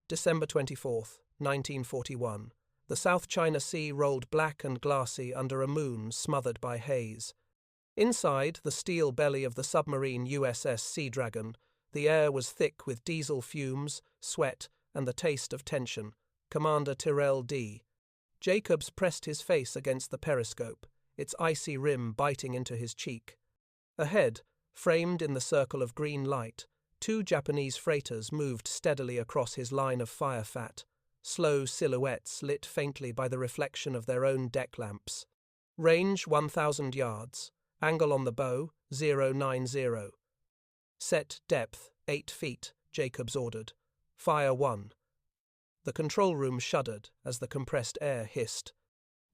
December 24th, 1941. The South China Sea rolled black and glassy under a moon smothered by haze. Inside the steel belly of the submarine USS Seadragon, the air was thick with diesel fumes, sweat, and the taste of tension. Commander Tyrrell D. Jacobs pressed his face against the periscope, its icy rim biting into his cheek. Ahead, framed in the circle of green light, two Japanese freighters moved steadily across his line of fire fat, slow silhouettes lit faintly by the reflection of their own deck lamps. Range 1,000 yards. Angle on the bow, 090. Set depth, 8 feet, Jacobs ordered. Fire 1. The control room shuddered as the compressed air hissed.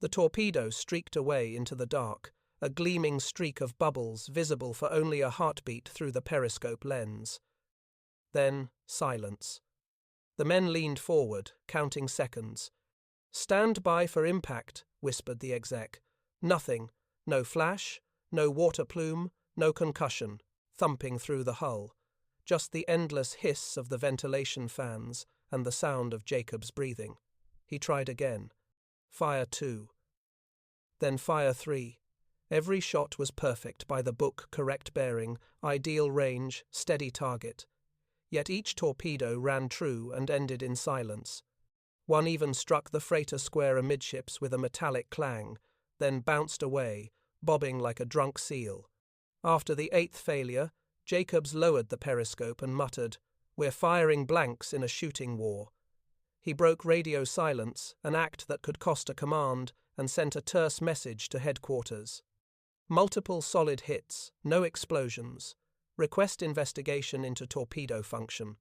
The torpedo streaked away into the dark, a gleaming streak of bubbles visible for only a heartbeat through the periscope lens. Then, silence. The men leaned forward, counting seconds. "Stand by for impact," whispered the exec. Nothing. No flash, no water plume, no concussion, thumping through the hull. Just the endless hiss of the ventilation fans and the sound of Jacob's breathing. He tried again. Fire 2. Then fire 3. Every shot was perfect by the book, correct bearing, ideal range, steady target. Yet each torpedo ran true and ended in silence. One even struck the freighter square amidships with a metallic clang, then bounced away, bobbing like a drunk seal. After the 8th failure, Jacobs lowered the periscope and muttered, "We're firing blanks in a shooting war." He broke radio silence, an act that could cost a command, and sent a terse message to headquarters. Multiple solid hits, no explosions. Request investigation into torpedo function.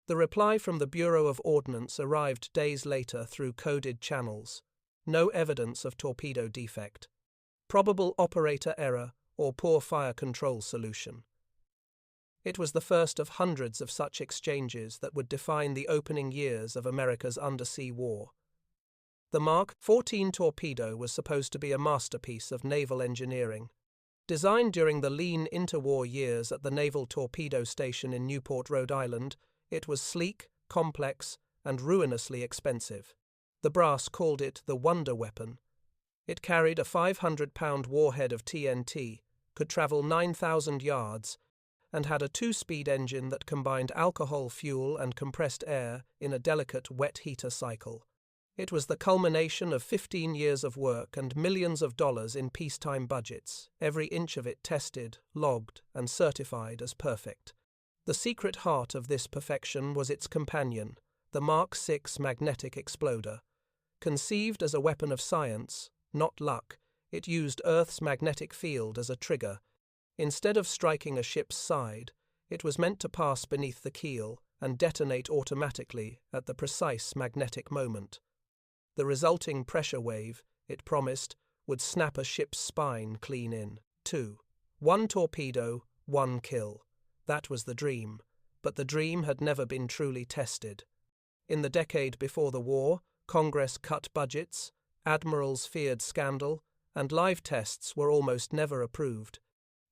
The reply from the Bureau of Ordnance arrived days later through coded channels. No evidence of torpedo defect. Probable operator error or poor fire control solution. It was the first of hundreds of such exchanges that would define the opening years of America's undersea war. The Mark 14 torpedo was supposed to be a masterpiece of naval engineering. Designed during the lean interwar years at the Naval Torpedo Station in Newport, Rhode Island, it was sleek, complex, and ruinously expensive. The brass called it the Wonder Weapon. It carried a 500-pound warhead of TNT, could travel 9,000 yards, and had a 2-speed engine that combined alcohol fuel and compressed air in a delicate wet heater cycle. It was the culmination of 15 years of work and millions of dollars in peacetime budgets, every inch of it tested, logged, and certified as perfect. The secret heart of this perfection was its companion, the Mark 6 magnetic exploder. Conceived as a weapon of science, not luck, it used Earth's magnetic field as a trigger. Instead of striking a ship's side, it was meant to pass beneath the keel and detonate automatically at the precise magnetic moment. The resulting pressure wave, it promised, would snap a ship's spine clean in. 2. 1 torpedo, 1 kill. That was the dream, but the dream had never been truly tested. In the decade before the war, Congress cut budgets, admirals feared scandal, and live tests were almost never approved.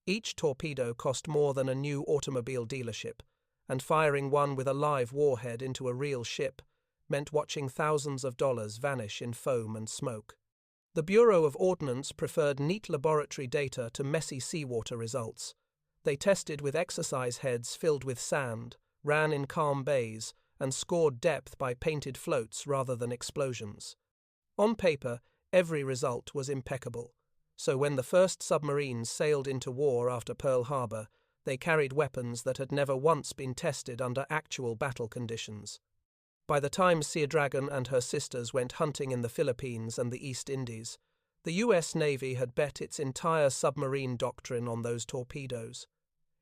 Each torpedo cost more than a new automobile dealership, and firing one with a live warhead into a real ship meant watching thousands of dollars vanish in foam and smoke. The Bureau of Ordnance preferred neat laboratory data to messy seawater results. They tested with exercise heads filled with sand, ran in calm bays, and scored depth by painted floats rather than explosions. On paper, every result was impeccable. So when the first submarines sailed into war after Pearl Harbor, they carried weapons that had never once been tested under actual battle conditions. By the time Seadragon and her sisters went hunting in the Philippines and the East Indies, the U.S. Navy had bet its entire submarine doctrine on those torpedoes.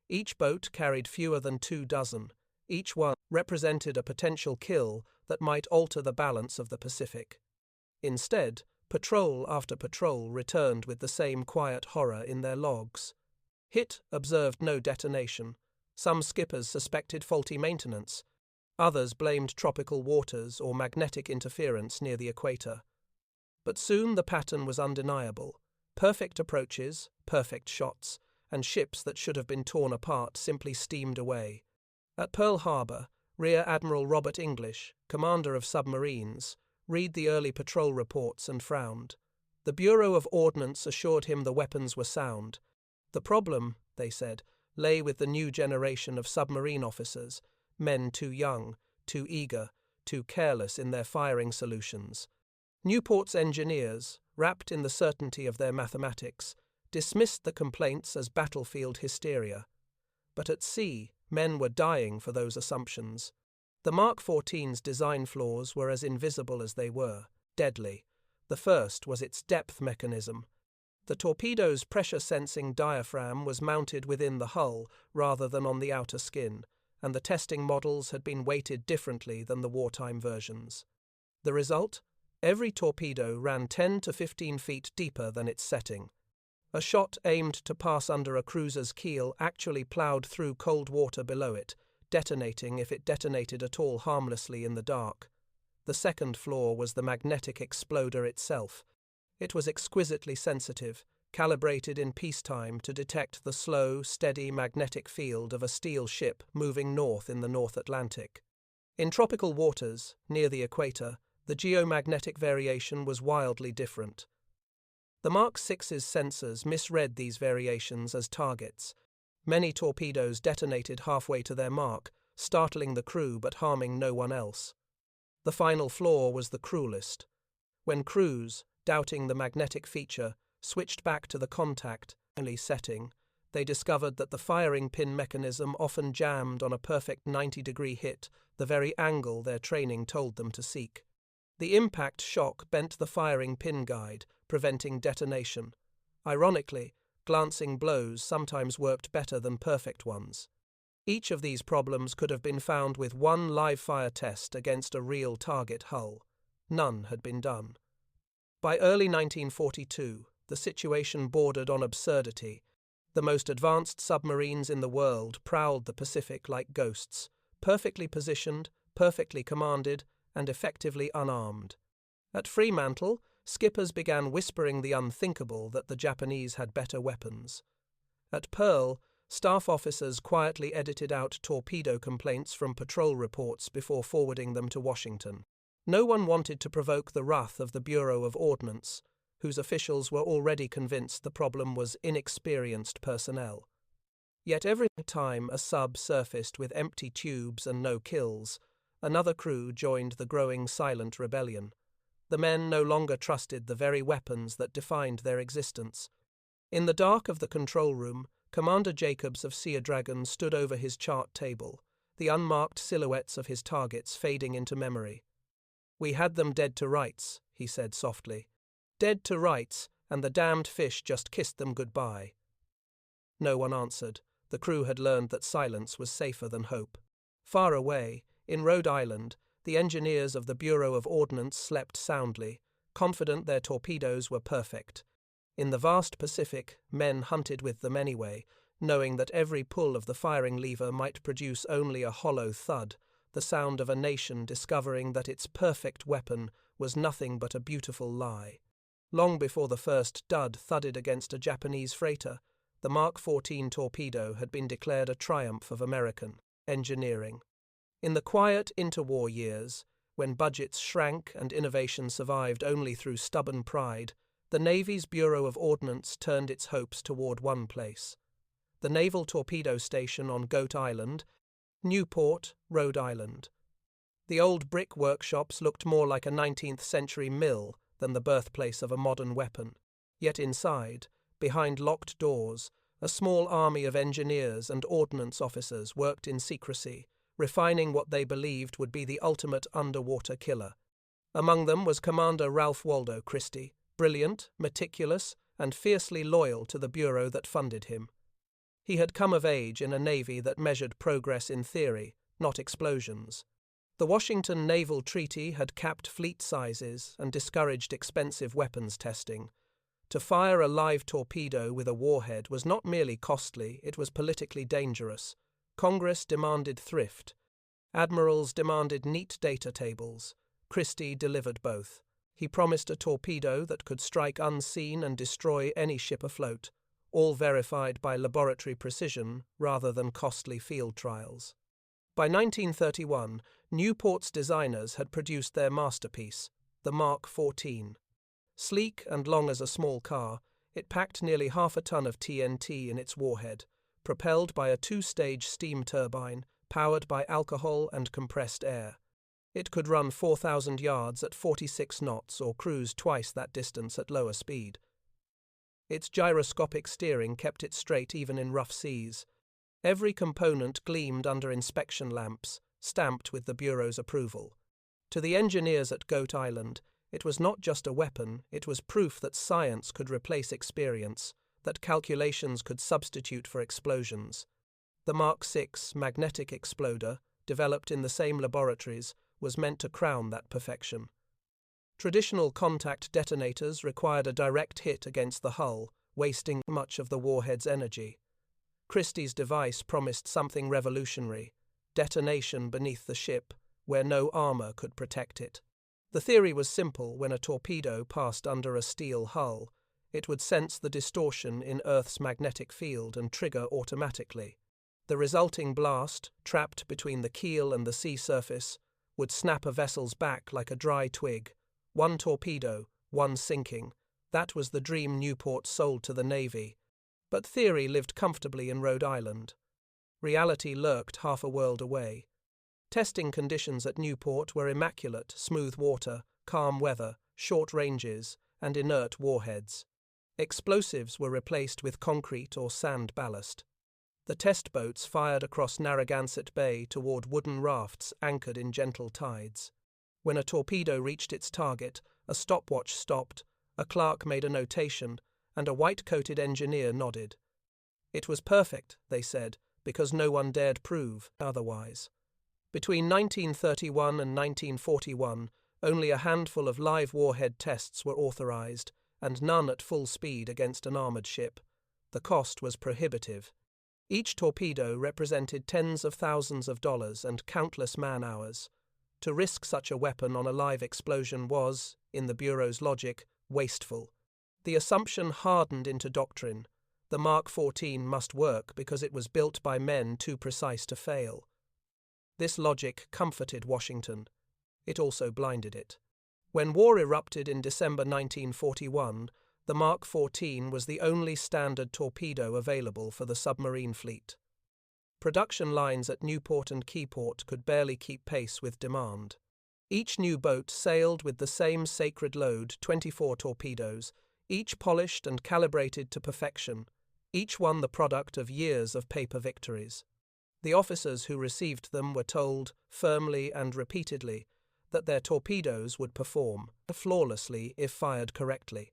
Each boat carried fewer than 2 dozen. Each one represented a potential kill that might alter the balance of the Pacific. Instead, patrol after patrol returned with the same quiet horror in their logs. Hit observed no detonation. Some skippers suspected faulty maintenance. Others blamed tropical waters or magnetic interference near the equator. But soon the pattern was undeniable. Perfect approaches, perfect shots, and ships that should have been torn apart simply steamed away. At Pearl Harbor, Rear Admiral Robert English, commander of submarines, read the early patrol reports and frowned. The Bureau of Ordnance assured him the weapons were sound. The problem, they said, lay with the new generation of submarine officers, men too young, too eager, too careless in their firing solutions. Newport's engineers, wrapped in the certainty of their mathematics, dismissed the complaints as battlefield hysteria. But at sea, men were dying for those assumptions. The Mark 14's design flaws were as invisible as they were, deadly. The first was its depth mechanism. The torpedo's pressure-sensing diaphragm was mounted within the hull rather than on the outer skin, and the testing models had been weighted differently than the wartime versions. The result? Every torpedo ran 10 to 15 feet deeper than its setting. A shot aimed to pass under a cruiser's keel actually ploughed through cold water below it, detonating if it detonated at all harmlessly in the dark. The second flaw was the magnetic exploder itself. It was exquisitely sensitive, calibrated in peacetime to detect the slow, steady magnetic field of a steel ship moving north in the North Atlantic. In tropical waters, near the equator, the geomagnetic variation was wildly different. The Mark 6's sensors misread these variations as targets. Many torpedoes detonated halfway to their mark, startling the crew but harming no one else. The final flaw was the cruelest. When crews, doubting the magnetic feature, switched back to the contact-only setting, they discovered that the firing pin mechanism often jammed on a perfect 90-degree hit, the very angle their training told them to seek. The impact shock bent the firing pin guide, preventing detonation. Ironically, glancing blows sometimes worked better than perfect ones. Each of these problems could have been found with one live-fire test against a real target hull. None had been done. By early 1942, the situation bordered on absurdity. The most advanced submarines in the world prowled the Pacific like ghosts, perfectly positioned, perfectly commanded, and effectively unarmed. At Fremantle, skippers began whispering the unthinkable that the Japanese had better weapons. At Pearl, staff officers quietly edited out torpedo complaints from patrol reports before forwarding them to Washington. No one wanted to provoke the wrath of the Bureau of Ordnance, whose officials were already convinced the problem was inexperienced personnel. Yet every time a sub surfaced with empty tubes and no kills, another crew joined the growing silent rebellion. The men no longer trusted the very weapons that defined their existence. In the dark of the control room, Commander Jacobs of Seadragon stood over his chart table, the unmarked silhouettes of his targets fading into memory. "We had them dead to rights," he said softly. "Dead to rights, and the damned fish just kissed them goodbye." No one answered. The crew had learned that silence was safer than hope. Far away, in Rhode Island, the engineers of the Bureau of Ordnance slept soundly, confident their torpedoes were perfect. In the vast Pacific, men hunted with them anyway, knowing that every pull of the firing lever might produce only a hollow thud, the sound of a nation discovering that its perfect weapon was nothing but a beautiful lie. Long before the first dud thudded against a Japanese freighter, the Mark 14 torpedo had been declared a triumph of American engineering. In the quiet interwar years, when budgets shrank and innovation survived only through stubborn pride, the Navy's Bureau of Ordnance turned its hopes toward one place: the Naval Torpedo Station on Goat Island, Newport, Rhode Island. The old brick workshops looked more like a 19th-century mill than the birthplace of a modern weapon. Yet inside, behind locked doors, a small army of engineers and ordnance officers worked in secrecy, refining what they believed would be the ultimate underwater killer. Among them was Commander Ralph Waldo Christie, brilliant, meticulous, and fiercely loyal to the bureau that funded him. He had come of age in a navy that measured progress in theory, not explosions. The Washington Naval Treaty had capped fleet sizes and discouraged expensive weapons testing. To fire a live torpedo with a warhead was not merely costly, it was politically dangerous. Congress demanded thrift. Admirals demanded neat data tables. Christie delivered both. He promised a torpedo that could strike unseen and destroy any ship afloat, all verified by laboratory precision rather than costly field trials. By 1931, Newport's designers had produced their masterpiece, the Mark 14. Sleek and long as a small car, it packed nearly half a ton of TNT in its warhead, propelled by a two-stage steam turbine powered by alcohol and compressed air. It could run 4,000 yards at 46 knots or cruise twice that distance at lower speed. Its gyroscopic steering kept it straight even in rough seas. Every component gleamed under inspection lamps, stamped with the Bureau's approval. To the engineers at Goat Island, it was not just a weapon, it was proof that science could replace experience, that calculations could substitute for explosions. The Mark 6 magnetic exploder, developed in the same laboratories, was meant to crown that perfection. Traditional contact detonators required a direct hit against the hull, wasting much of the warhead's energy. Christie's device promised something revolutionary: detonation beneath the ship, where no armor could protect it. The theory was simple: when a torpedo passed under a steel hull, it would sense the distortion in Earth's magnetic field and trigger automatically. The resulting blast, trapped between the keel and the sea surface, would snap a vessel's back like a dry twig. One torpedo, one sinking. That was the dream Newport sold to the Navy. But theory lived comfortably in Rhode Island. Reality lurked half a world away. Testing conditions at Newport were immaculate: smooth water, calm weather, short ranges, and inert warheads. Explosives were replaced with concrete or sand ballast. The test boats fired across Narragansett Bay toward wooden rafts anchored in gentle tides. When a torpedo reached its target, a stopwatch stopped, a clerk made a notation, and a white-coated engineer nodded. It was perfect, they said, because no one dared prove otherwise. Between 1931 and 1941, only a handful of live warhead tests were authorized, and none at full speed against an armored ship. The cost was prohibitive. Each torpedo represented tens of thousands of dollars and countless man-hours. To risk such a weapon on a live explosion was, in the Bureau's logic, wasteful. The assumption hardened into doctrine: the Mark 14 must work because it was built by men too precise to fail. This logic comforted Washington. It also blinded it. When war erupted in December 1941, the Mark 14 was the only standard torpedo available for the submarine fleet. Production lines at Newport and Keyport could barely keep pace with demand. Each new boat sailed with the same sacred load, 24 torpedoes, each polished and calibrated to perfection, each one the product of years of paper victories. The officers who received them were told, firmly and repeatedly, that their torpedoes would perform flawlessly if fired correctly.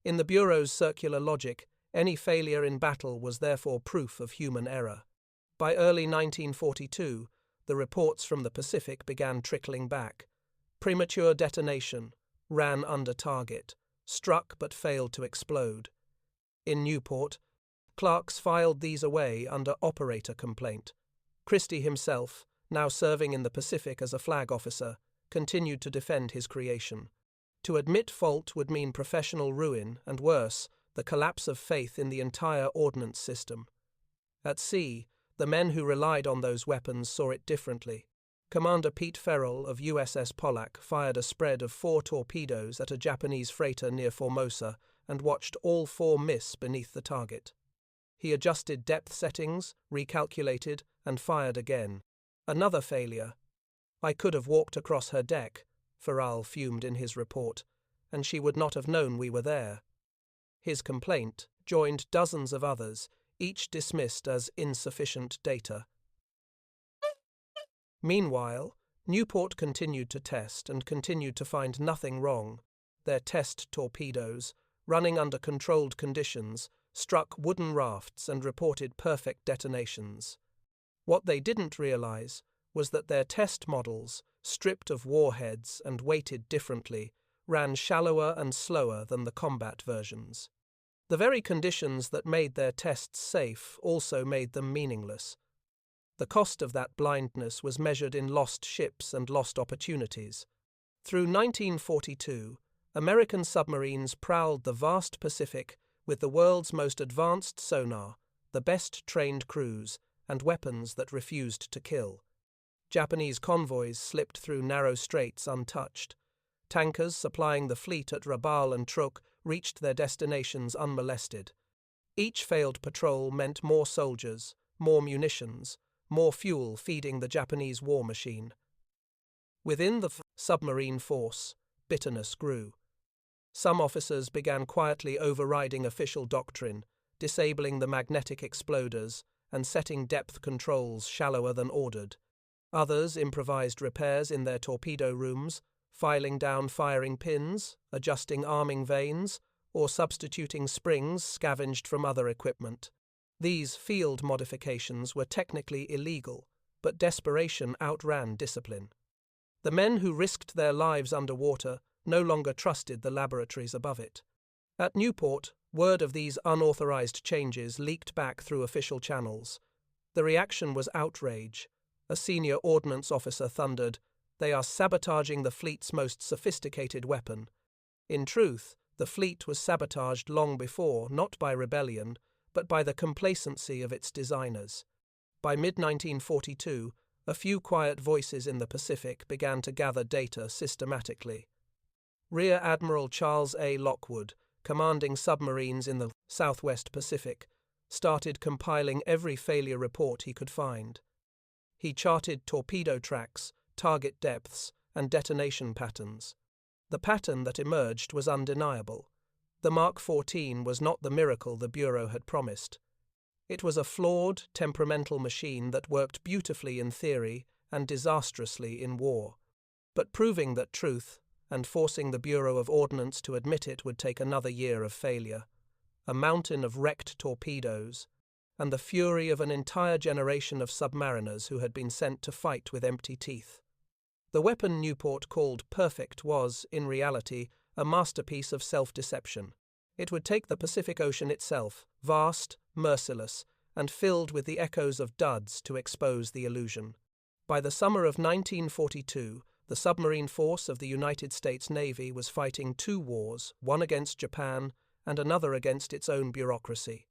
In the Bureau's circular logic, any failure in battle was therefore proof of human error. By early 1942, the reports from the Pacific began trickling back. Premature detonation, ran under target, struck but failed to explode. In Newport, clerks filed these away under operator complaint. Christie himself, now serving in the Pacific as a flag officer, continued to defend his creation. To admit fault would mean professional ruin and, worse, the collapse of faith in the entire ordnance system. At sea, the men who relied on those weapons saw it differently. Commander Pete Ferrell of USS Pollack fired a spread of 4 torpedoes at a Japanese freighter near Formosa and watched all 4 miss beneath the target. He adjusted depth settings, recalculated, and fired again. Another failure. "I could have walked across her deck," Ferrell fumed in his report, "and she would not have known we were there." His complaint joined dozens of others, each dismissed as insufficient data. Meanwhile, Newport continued to test and continued to find nothing wrong. Their test torpedoes, running under controlled conditions, struck wooden rafts and reported perfect detonations. What they didn't realize was that their test models, stripped of warheads and weighted differently, ran shallower and slower than the combat versions. The very conditions that made their tests safe also made them meaningless. The cost of that blindness was measured in lost ships and lost opportunities. Through 1942, American submarines prowled the vast Pacific with the world's most advanced sonar, the best trained crews, and weapons that refused to kill. Japanese convoys slipped through narrow straits untouched. Tankers supplying the fleet at Rabaul and Truk reached their destinations unmolested. Each failed patrol meant more soldiers, more munitions, more fuel feeding the Japanese war machine. Within the submarine force, bitterness grew. Some officers began quietly overriding official doctrine, disabling the magnetic exploders and setting depth controls shallower than ordered. Others improvised repairs in their torpedo rooms, filing down firing pins, adjusting arming vanes, or substituting springs scavenged from other equipment. These field modifications were technically illegal, but desperation outran discipline. The men who risked their lives underwater no longer trusted the laboratories above it. At Newport, word of these unauthorized changes leaked back through official channels. The reaction was outrage. A senior ordnance officer thundered, "They are sabotaging the fleet's most sophisticated weapon." In truth, the fleet was sabotaged long before, not by rebellion, but by the complacency of its designers. By mid-1942, a few quiet voices in the Pacific began to gather data systematically. Rear Admiral Charles Lockwood, commanding submarines in the Southwest Pacific, started compiling every failure report he could find. He charted torpedo tracks, target depths, and detonation patterns. The pattern that emerged was undeniable. The Mark 14 was not the miracle the Bureau had promised. It was a flawed, temperamental machine that worked beautifully in theory and disastrously in war. But proving that truth, and forcing the Bureau of Ordnance to admit it, would take another year of failure. A mountain of wrecked torpedoes, and the fury of an entire generation of submariners who had been sent to fight with empty teeth. The weapon Newport called perfect was, in reality, a masterpiece of self-deception. It would take the Pacific Ocean itself, vast, merciless, and filled with the echoes of duds, to expose the illusion. By the summer of 1942, the submarine force of the United States Navy was fighting two wars, one against Japan and another against its own bureaucracy.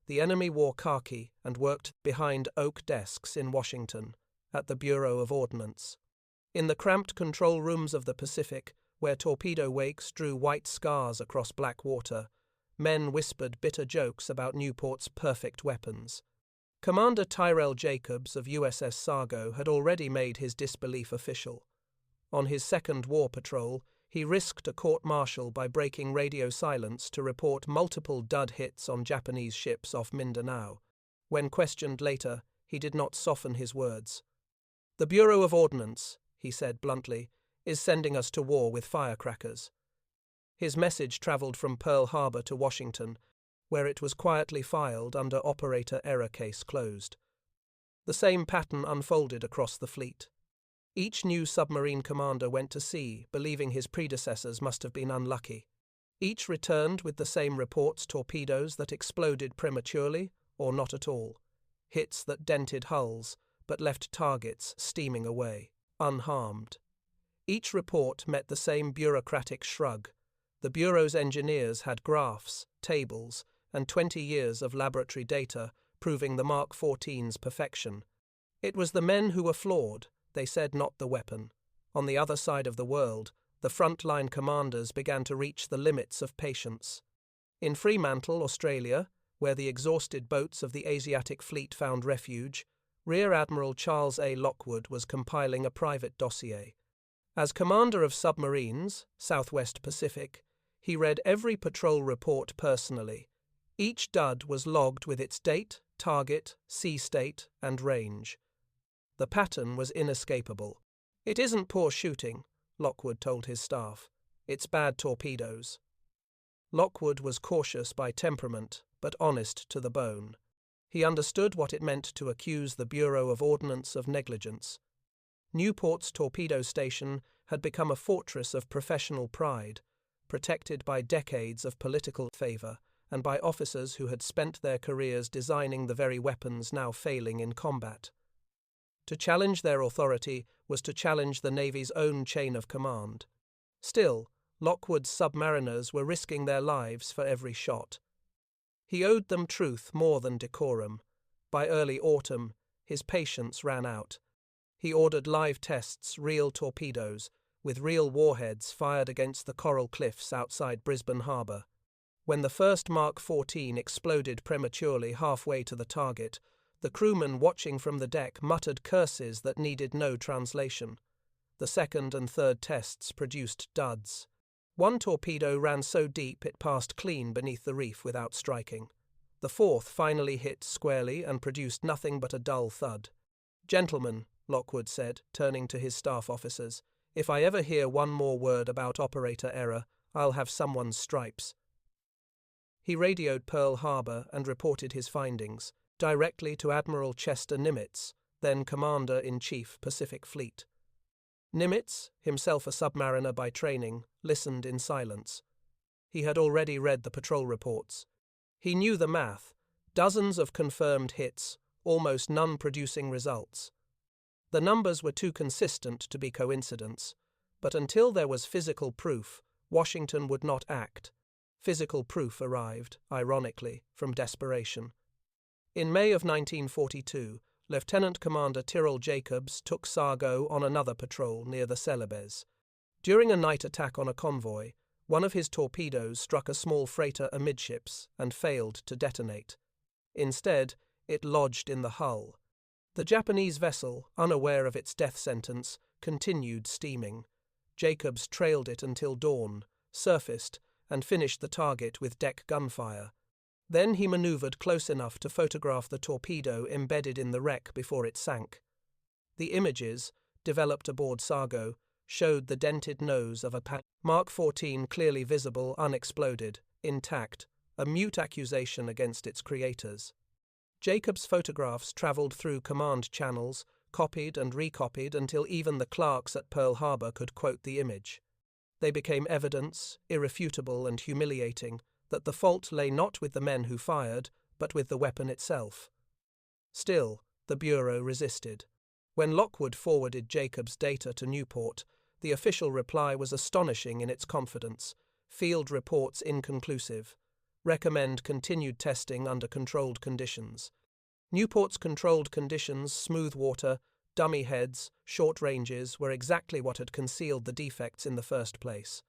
The enemy wore khaki and worked behind oak desks in Washington, at the Bureau of Ordnance. In the cramped control rooms of the Pacific, where torpedo wakes drew white scars across black water, men whispered bitter jokes about Newport's perfect weapons. Commander Tyrell Jacobs of USS Seadragon had already made his disbelief official. On his second war patrol, he risked a court-martial by breaking radio silence to report multiple dud hits on Japanese ships off Mindanao. When questioned later, he did not soften his words. "The Bureau of Ordnance," he said bluntly, "is sending us to war with firecrackers." His message traveled from Pearl Harbor to Washington, where it was quietly filed under operator error case closed. The same pattern unfolded across the fleet. Each new submarine commander went to sea, believing his predecessors must have been unlucky. Each returned with the same reports: torpedoes that exploded prematurely or not at all, hits that dented hulls but left targets steaming away, unharmed. Each report met the same bureaucratic shrug. The Bureau's engineers had graphs, tables, and 20 years of laboratory data proving the Mark 14's perfection. It was the men who were flawed, they said, not the weapon. On the other side of the world, the frontline commanders began to reach the limits of patience. In Fremantle, Australia, where the exhausted boats of the Asiatic fleet found refuge, Rear Admiral Charles Lockwood was compiling a private dossier. As commander of submarines, Southwest Pacific, he read every patrol report personally. Each dud was logged with its date, target, sea state, and range. The pattern was inescapable. "It isn't poor shooting," Lockwood told his staff. "It's bad torpedoes." Lockwood was cautious by temperament, but honest to the bone. He understood what it meant to accuse the Bureau of Ordnance of negligence. Newport's torpedo station had become a fortress of professional pride, protected by decades of political favor and by officers who had spent their careers designing the very weapons now failing in combat. To challenge their authority was to challenge the Navy's own chain of command. Still, Lockwood's submariners were risking their lives for every shot. He owed them truth more than decorum. By early autumn, his patience ran out. He ordered live tests, real torpedoes, with real warheads fired against the coral cliffs outside Brisbane Harbour. When the first Mark 14 exploded prematurely halfway to the target, the crewmen watching from the deck muttered curses that needed no translation. The second and third tests produced duds. One torpedo ran so deep it passed clean beneath the reef without striking. The fourth finally hit squarely and produced nothing but a dull thud. "Gentlemen," Lockwood said, turning to his staff officers, "if I ever hear one more word about operator error, I'll have someone's stripes." He radioed Pearl Harbor and reported his findings, directly to Admiral Chester Nimitz, then Commander-in-Chief Pacific Fleet. Nimitz, himself a submariner by training, listened in silence. He had already read the patrol reports. He knew the math: dozens of confirmed hits, almost none producing results. The numbers were too consistent to be coincidence, but until there was physical proof, Washington would not act. Physical proof arrived, ironically, from desperation. In May of 1942, Lieutenant Commander Tyrrell Jacobs took Sargo on another patrol near the Celebes. During a night attack on a convoy, one of his torpedoes struck a small freighter amidships and failed to detonate. Instead, it lodged in the hull. The Japanese vessel, unaware of its death sentence, continued steaming. Jacobs trailed it until dawn, surfaced, and finished the target with deck gunfire. Then he maneuvered close enough to photograph the torpedo embedded in the wreck before it sank. The images, developed aboard Sargo, showed the dented nose of a Mark 14 clearly visible, unexploded, intact, a mute accusation against its creators. Jacobs' photographs traveled through command channels, copied and recopied until even the clerks at Pearl Harbor could quote the image. They became evidence, irrefutable and humiliating, that the fault lay not with the men who fired, but with the weapon itself. Still, the Bureau resisted. When Lockwood forwarded Jacobs' data to Newport, the official reply was astonishing in its confidence: field reports inconclusive. Recommend continued testing under controlled conditions. Newport's controlled conditions, smooth water, dummy heads, short ranges, were exactly what had concealed the defects in the first place.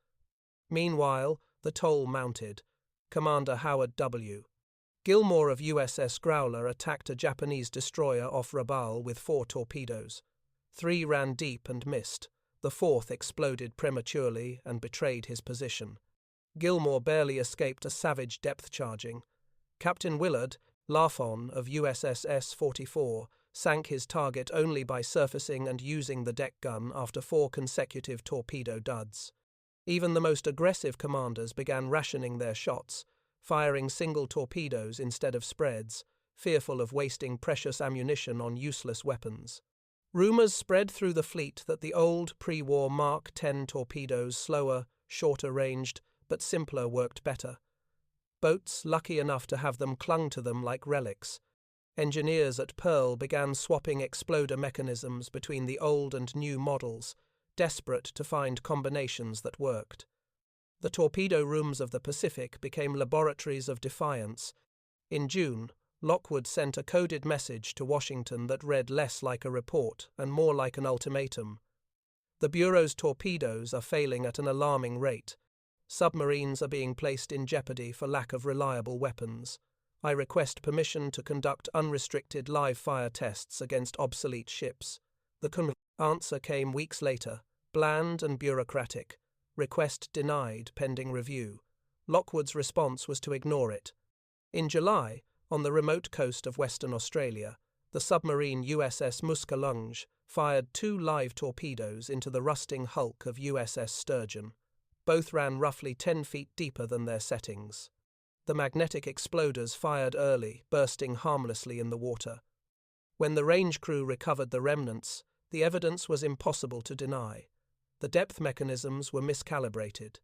Meanwhile, the toll mounted. Commander Howard W. Gilmore of USS Growler attacked a Japanese destroyer off Rabaul with 4 torpedoes. 3 ran deep and missed. The 4th exploded prematurely and betrayed his position. Gilmore barely escaped a savage depth charging. Captain Willard Lafon of USS S-44 sank his target only by surfacing and using the deck gun after 4 consecutive torpedo duds. Even the most aggressive commanders began rationing their shots, firing single torpedoes instead of spreads, fearful of wasting precious ammunition on useless weapons. Rumors spread through the fleet that the old pre-war Mark 10 torpedoes, slower, shorter ranged, but simpler, worked better. Boats, lucky enough to have them, clung to them like relics. Engineers at Pearl began swapping exploder mechanisms between the old and new models, desperate to find combinations that worked. The torpedo rooms of the Pacific became laboratories of defiance. In June, Lockwood sent a coded message to Washington that read less like a report and more like an ultimatum. The Bureau's torpedoes are failing at an alarming rate. Submarines are being placed in jeopardy for lack of reliable weapons. I request permission to conduct unrestricted live-fire tests against obsolete ships. The answer came weeks later, bland and bureaucratic. Request denied, pending review. Lockwood's response was to ignore it. In July, on the remote coast of Western Australia, the submarine USS Muskellunge fired 2 live torpedoes into the rusting hulk of USS Sturgeon. Both ran roughly 10 feet deeper than their settings. The magnetic exploders fired early, bursting harmlessly in the water. When the range crew recovered the remnants, the evidence was impossible to deny. The depth mechanisms were miscalibrated.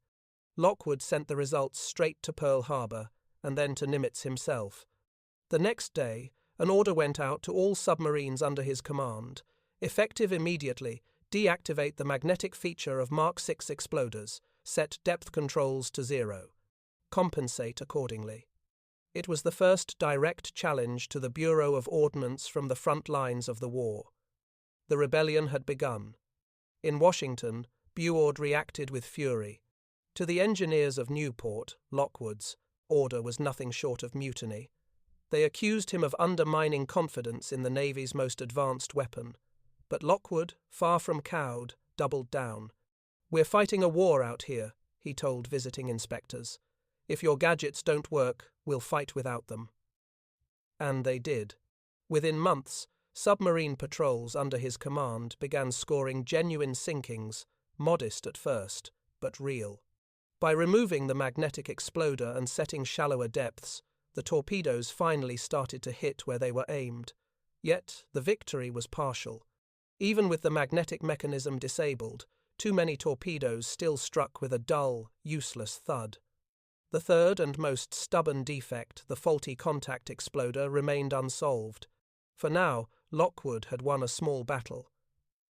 Lockwood sent the results straight to Pearl Harbor and then to Nimitz himself. The next day, an order went out to all submarines under his command, effective immediately, deactivate the magnetic feature of Mark 6 exploders, set depth controls to 0. Compensate accordingly. It was the first direct challenge to the Bureau of Ordnance from the front lines of the war. The rebellion had begun. In Washington, Buord reacted with fury. To the engineers of Newport, Lockwood's order was nothing short of mutiny. They accused him of undermining confidence in the Navy's most advanced weapon. But Lockwood, far from cowed, doubled down. "We're fighting a war out here," he told visiting inspectors. "If your gadgets don't work, we'll fight without them." And they did. Within months, submarine patrols under his command began scoring genuine sinkings, modest at first, but real. By removing the magnetic exploder and setting shallower depths, the torpedoes finally started to hit where they were aimed. Yet the victory was partial. Even with the magnetic mechanism disabled, too many torpedoes still struck with a dull, useless thud. The third and most stubborn defect, the faulty contact exploder, remained unsolved. For now, Lockwood had won a small battle.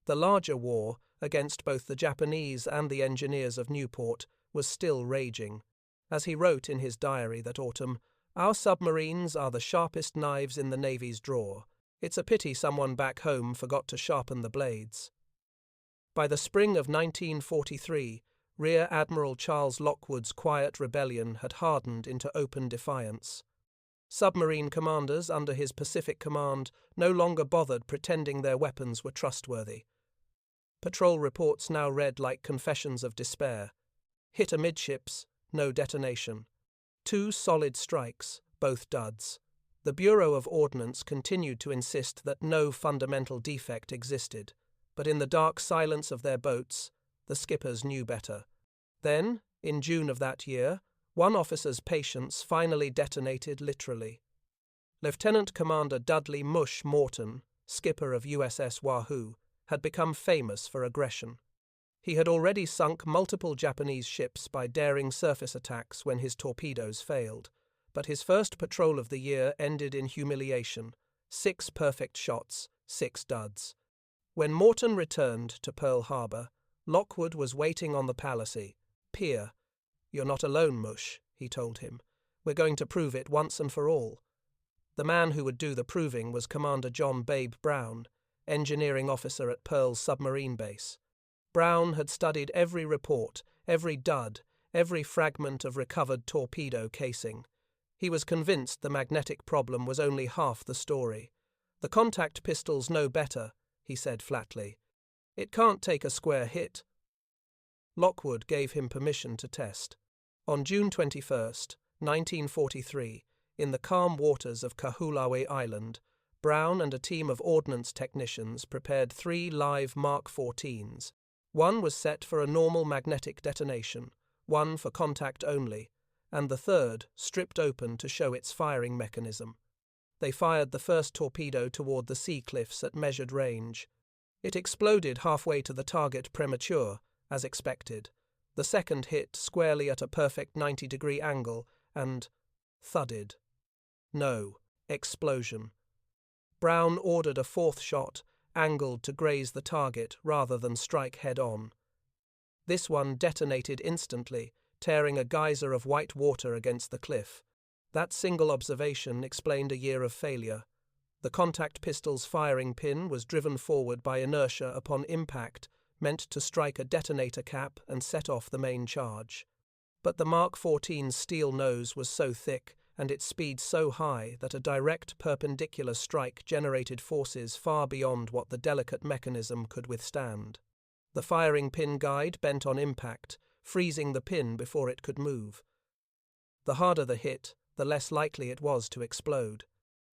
The larger war, against both the Japanese and the engineers of Newport, was still raging. As he wrote in his diary that autumn, "Our submarines are the sharpest knives in the Navy's drawer. It's a pity someone back home forgot to sharpen the blades." By the spring of 1943, Rear Admiral Charles Lockwood's quiet rebellion had hardened into open defiance. Submarine commanders under his Pacific command no longer bothered pretending their weapons were trustworthy. Patrol reports now read like confessions of despair. Hit amidships, no detonation. 2 solid strikes, both duds. The Bureau of Ordnance continued to insist that no fundamental defect existed, but in the dark silence of their boats, the skippers knew better. Then, in June of that year, one officer's patience finally detonated literally. Lieutenant Commander Dudley "Mush" Morton, skipper of USS Wahoo, had become famous for aggression. He had already sunk multiple Japanese ships by daring surface attacks when his torpedoes failed, but his first patrol of the year ended in humiliation. 6 perfect shots, 6 duds. When Morton returned to Pearl Harbor, Lockwood was waiting on the Palissy pier. "You're not alone, Mush," he told him. "We're going to prove it once and for all." The man who would do the proving was Commander John "Babe" Brown, engineering officer at Pearl's submarine base. Brown had studied every report, every dud, every fragment of recovered torpedo casing. He was convinced the magnetic problem was only half the story. "The contact pistols know better," he said flatly. "It can't take a square hit." Lockwood gave him permission to test. On June 21, 1943, in the calm waters of Kahulawe Island, Brown and a team of ordnance technicians prepared 3 live Mark 14s. One was set for a normal magnetic detonation, one for contact only, and the third stripped open to show its firing mechanism. They fired the first torpedo toward the sea cliffs at measured range. It exploded halfway to the target premature, as expected. The second hit squarely at a perfect 90-degree angle and thudded. No, explosion. Brown ordered a 4th shot, angled to graze the target rather than strike head-on. This one detonated instantly, tearing a geyser of white water against the cliff. That single observation explained a year of failure. The contact pistol's firing pin was driven forward by inertia upon impact, meant to strike a detonator cap and set off the main charge. But the Mark 14's steel nose was so thick and its speed so high that a direct perpendicular strike generated forces far beyond what the delicate mechanism could withstand. The firing pin guide bent on impact, freezing the pin before it could move. The harder the hit, the less likely it was to explode.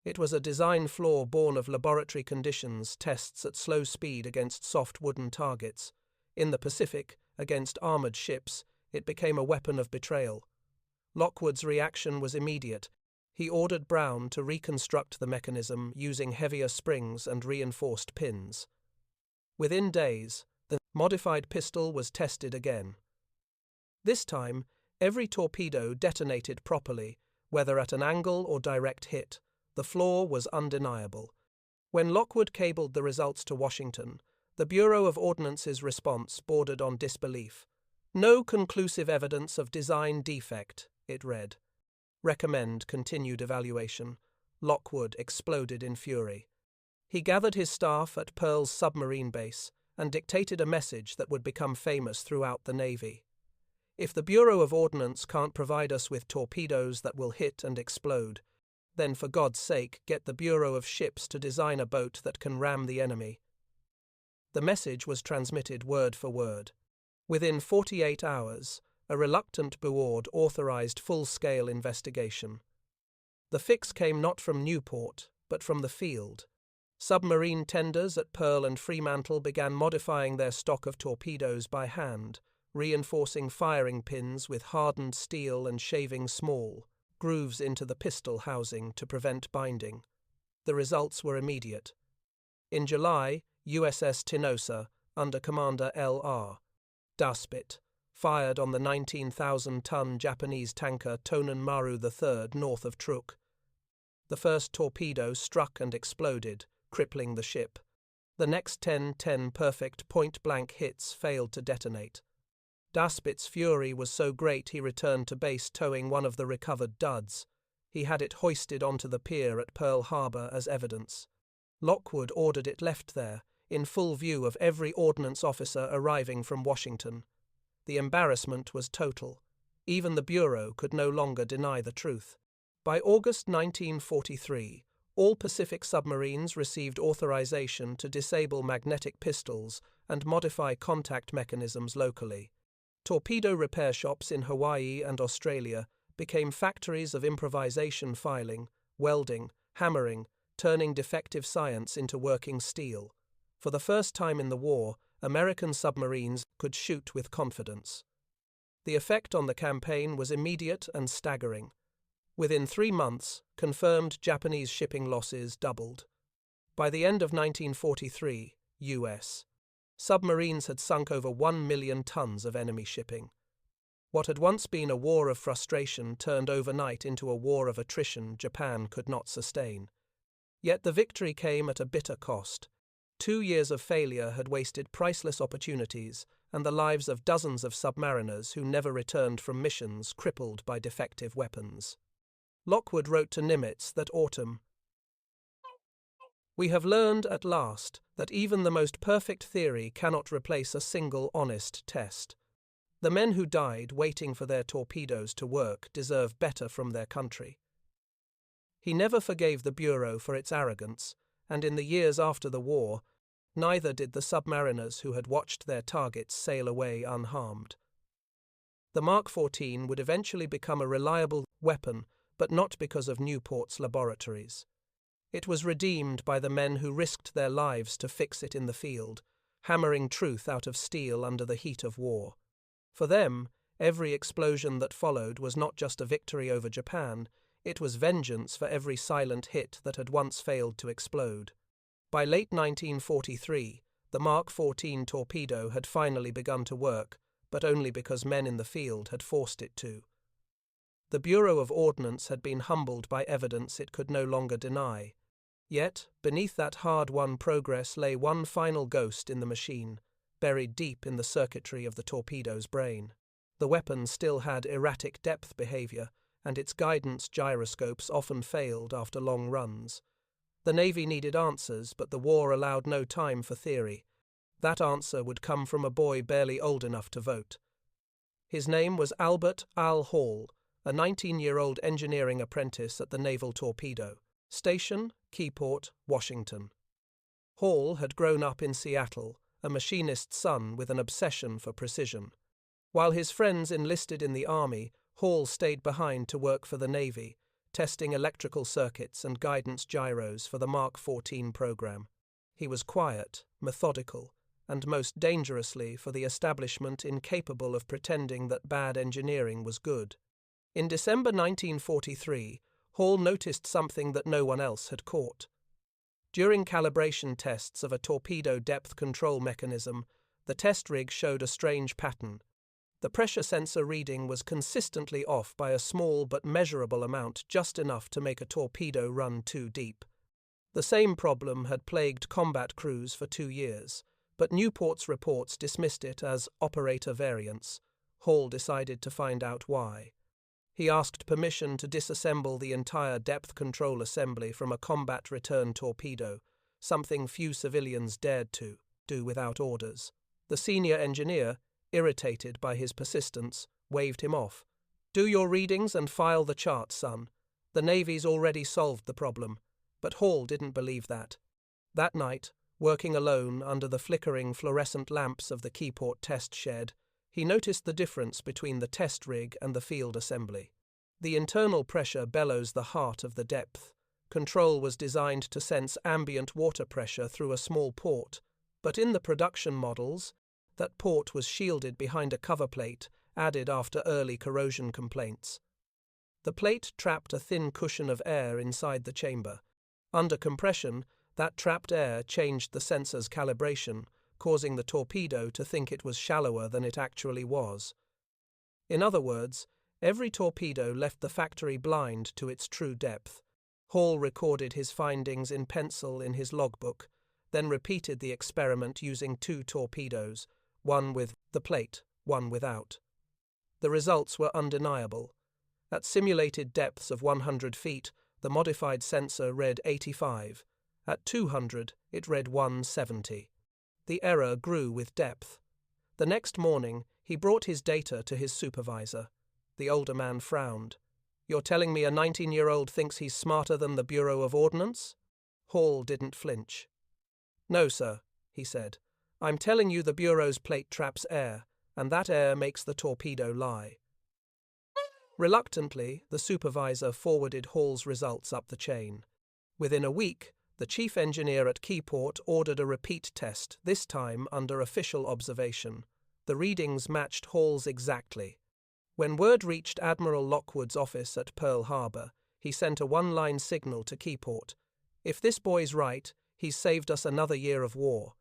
It was a design flaw born of laboratory conditions, tests at slow speed against soft wooden targets. In the Pacific, against armored ships, it became a weapon of betrayal. Lockwood's reaction was immediate. He ordered Brown to reconstruct the mechanism using heavier springs and reinforced pins. Within days, the modified pistol was tested again. This time, every torpedo detonated properly, whether at an angle or direct hit. The flaw was undeniable. When Lockwood cabled the results to Washington, the Bureau of Ordnance's response bordered on disbelief. "No conclusive evidence of design defect," it read. Recommend continued evaluation. Lockwood exploded in fury. He gathered his staff at Pearl's submarine base and dictated a message that would become famous throughout the Navy. If the Bureau of Ordnance can't provide us with torpedoes that will hit and explode, then for God's sake get the Bureau of Ships to design a boat that can ram the enemy. The message was transmitted word for word. Within 48 hours, a reluctant board authorized full-scale investigation. The fix came not from Newport, but from the field. Submarine tenders at Pearl and Fremantle began modifying their stock of torpedoes by hand, reinforcing firing pins with hardened steel and shaving small grooves into the pistol housing to prevent binding. The results were immediate. In July, USS Tinosa, under Commander L.R. Daspit, fired on the 19,000-ton Japanese tanker Tonen Maru III north of Truk. The first torpedo struck and exploded, crippling the ship. The next 10 perfect point-blank hits failed to detonate. Daspit's fury was so great he returned to base towing one of the recovered duds. He had it hoisted onto the pier at Pearl Harbor as evidence. Lockwood ordered it left there, in full view of every ordnance officer arriving from Washington. The embarrassment was total. Even the Bureau could no longer deny the truth. By August 1943, all Pacific submarines received authorization to disable magnetic pistols and modify contact mechanisms locally. Torpedo repair shops in Hawaii and Australia became factories of improvisation filing, welding, hammering, turning defective science into working steel. For the first time in the war, American submarines could shoot with confidence. The effect on the campaign was immediate and staggering. Within 3 months, confirmed Japanese shipping losses doubled. By the end of 1943, U.S. submarines had sunk over 1 million tons of enemy shipping. What had once been a war of frustration turned overnight into a war of attrition Japan could not sustain. Yet the victory came at a bitter cost. 2 years of failure had wasted priceless opportunities and the lives of dozens of submariners who never returned from missions crippled by defective weapons. Lockwood wrote to Nimitz that autumn, "We have learned at last that even the most perfect theory cannot replace a single honest test. The men who died waiting for their torpedoes to work deserve better from their country." He never forgave the Bureau for its arrogance, and in the years after the war, neither did the submariners who had watched their targets sail away unharmed. The Mark 14 would eventually become a reliable weapon, but not because of Newport's laboratories. It was redeemed by the men who risked their lives to fix it in the field, hammering truth out of steel under the heat of war. For them, every explosion that followed was not just a victory over Japan, it was vengeance for every silent hit that had once failed to explode. By late 1943, the Mark 14 torpedo had finally begun to work, but only because men in the field had forced it to. The Bureau of Ordnance had been humbled by evidence it could no longer deny. Yet, beneath that hard-won progress lay one final ghost in the machine, buried deep in the circuitry of the torpedo's brain. The weapon still had erratic depth behavior, and its guidance gyroscopes often failed after long runs. The Navy needed answers, but the war allowed no time for theory. That answer would come from a boy barely old enough to vote. His name was Albert Al Hall, a 19-year-old engineering apprentice at the Naval Torpedo. Station, Keyport, Washington. Hall had grown up in Seattle, a machinist's son with an obsession for precision. While his friends enlisted in the Army, Hall stayed behind to work for the Navy, testing electrical circuits and guidance gyros for the Mark 14 program. He was quiet, methodical, and most dangerously for the establishment incapable of pretending that bad engineering was good. In December 1943, Hall noticed something that no one else had caught. During calibration tests of a torpedo depth control mechanism, the test rig showed a strange pattern. The pressure sensor reading was consistently off by a small but measurable amount, just enough to make a torpedo run too deep. The same problem had plagued combat crews for 2 years, but Newport's reports dismissed it as operator variance. Hall decided to find out why. He asked permission to disassemble the entire depth control assembly from a combat return torpedo, something few civilians dared to do without orders. The senior engineer, irritated by his persistence, waved him off. "Do your readings and file the chart, son. The Navy's already solved the problem." But Hall didn't believe that. That night, working alone under the flickering fluorescent lamps of the Newport test shed, he noticed the difference between the test rig and the field assembly. The internal pressure bellows the heart of the depth. Control was designed to sense ambient water pressure through a small port, but in the production models, that port was shielded behind a cover plate added after early corrosion complaints. The plate trapped a thin cushion of air inside the chamber. Under compression, that trapped air changed the sensor's calibration, causing the torpedo to think it was shallower than it actually was. In other words, every torpedo left the factory blind to its true depth. Hall recorded his findings in pencil in his logbook, then repeated the experiment using 2 torpedoes, one with the plate, one without. The results were undeniable. At simulated depths of 100 feet, the modified sensor read 85. At 200, it read 170. The error grew with depth. The next morning, he brought his data to his supervisor. The older man frowned. "You're telling me a 19-year-old thinks he's smarter than the Bureau of Ordnance?" Hall didn't flinch. "No, sir," he said. "I'm telling you the Bureau's plate traps air, and that air makes the torpedo lie." Reluctantly, the supervisor forwarded Hall's results up the chain. Within a week, the chief engineer at Newport ordered a repeat test, this time under official observation. The readings matched Hall's exactly. When word reached Admiral Lockwood's office at Pearl Harbor, he sent a one-line signal to Newport. "If this boy's right, he's saved us another year of war."